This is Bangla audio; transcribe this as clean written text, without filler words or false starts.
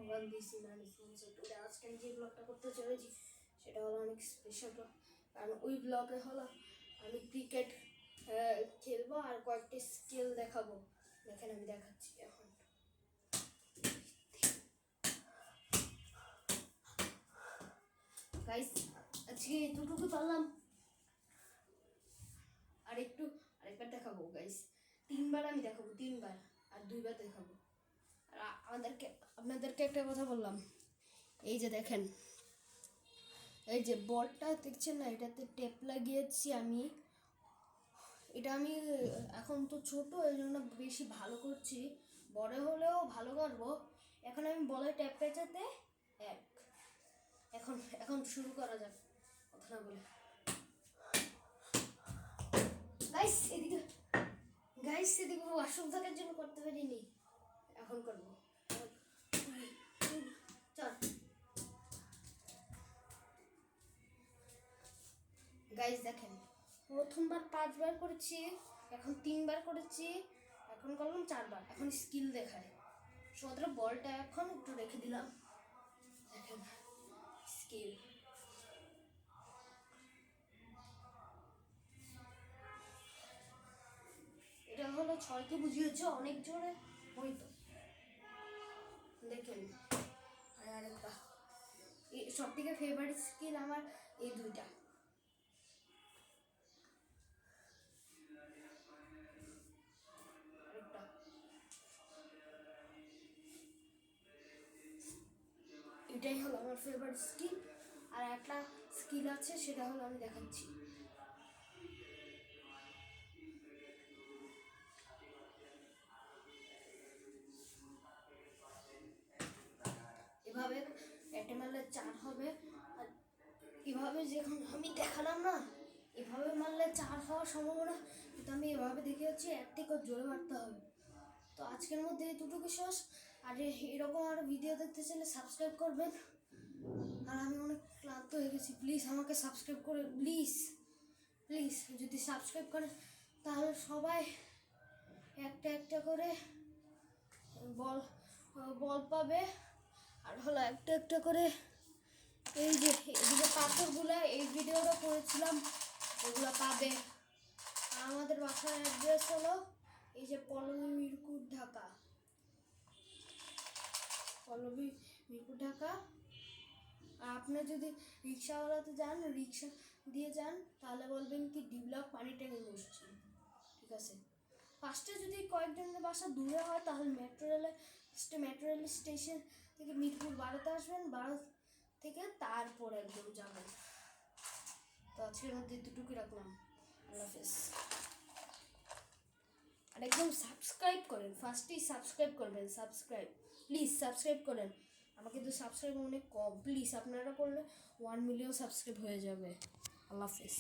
ওয়ান দিস ম্যান টুডে আজকে আমি যে ব্লগটা করতে চলেছি সেটা হলো অনেক স্পেশাল ব্লগ। কারণ ওই ব্লগে হলো আমি ক্রিকেট খেলবো আর কয়েকটি স্কিল দেখাবো। দেখেন আমি দেখাচ্ছি এখন। গাইস আজকে এতটুকু পারলাম, আরেকবার দেখাবো গাইস। 3বার আমি দেখাবো, 3বার আর 2বার দেখাবো। আর আপনাদেরকে একটা কথা বললাম, এই যে দেখেন, এই যে বলটা দেখছেন না, এটাতে টেপ লাগিয়েছি আমি। এটা আমি এখন তো ছোট, এই জন্য বেশি ভালো করছি, বড় হলেও ভালো করবো। এখন আমি বলে টেপ পেঁচাতে এখন শুরু করা যাক, কথা না বলে। গাইস এদিকে ওয়াশরুম থাকার জন্য করতে পারিনি, এখন করবো। চল গাইস দেখেন, প্রথমবার 5বার করেছি, এখন 3বার করেছি, এখন করলাম 4বার। এখন স্কিল দেখায় শুধুমাত্র বলটা এখন একটু রেখে দিলাম। দেখেন স্কিল, এটা হলো 6কে বুঝিয়েছে, অনেক জোরে হয়তো। দেখেন আর আরেকটা, সব থেকে ফেভারিট স্কিল আমার এই দুইটা। এটাই হলো আমার ফেভারিট স্কিল। আর একটা স্কিল আছে, সেটা হলো আমি দেখাচ্ছি। এভাবে একটা মারলে 4 হবে, আর এভাবে যখন আমি দেখালাম না, এভাবে মারলে 4 হওয়ার সম্ভাবনা, কিন্তু আমি এভাবে দেখিয়েছি 1 থেকে জোরে মারতে হবে। তো আজকের মধ্যে এতটুকু শেষ। আর এরকম আরও ভিডিও দেখতে চাইলে সাবস্ক্রাইব করবেন। আর আমি অনেক ক্লান্ত হয়ে গেছি, প্লিজ আমাকে সাবস্ক্রাইব করে, প্লিজ প্লিজ যদি সাবস্ক্রাইব করেন তাহলে সবাই একটা একটা করে বল পাবে। আর হলো একটা একটা করে, এই যে এদিকে পাথরগুলো এই ভিডিওটা করেছিলাম ওগুলো পাবে। আর আমাদের বাসার অ্যাড্রেস হলো এই যে পল্লবী মিরপুর ঢাকা, পল্লবী মিরপুর ঢাকা। আর আপনি যদি রিক্সাওয়ালাতে যান, রিক্সা দিয়ে যান, তাহলে বলবেন কি ডি-ব্লক পানি ট্যাঙ্কি মসজিদ, ঠিক আছে। ফার্স্টে যদি কয়েকজনের বাসা দূরে হয় তাহলে মেট্রো রেল স্টেশন থেকে মিরপুর 12তে আসবেন, 12 থেকে তারপর একদম যাবেন। তো আজকের মধ্যে এতটুকুই রাখলাম, আল্লাহ হাফেজ। আর একদম সাবস্ক্রাইব করেন, ফার্স্টেই সাবস্ক্রাইব করবেন, সাবস্ক্রাইব প্লিজ সাবস্ক্রাইব করেন। আমাকে তো সাবস্ক্রাইব অনেক কম, প্লিজ আপনারা করলে 1 মিলিয়ন সাবস্ক্রাইব হয়ে যাবে। আল্লাহ হাফেজ।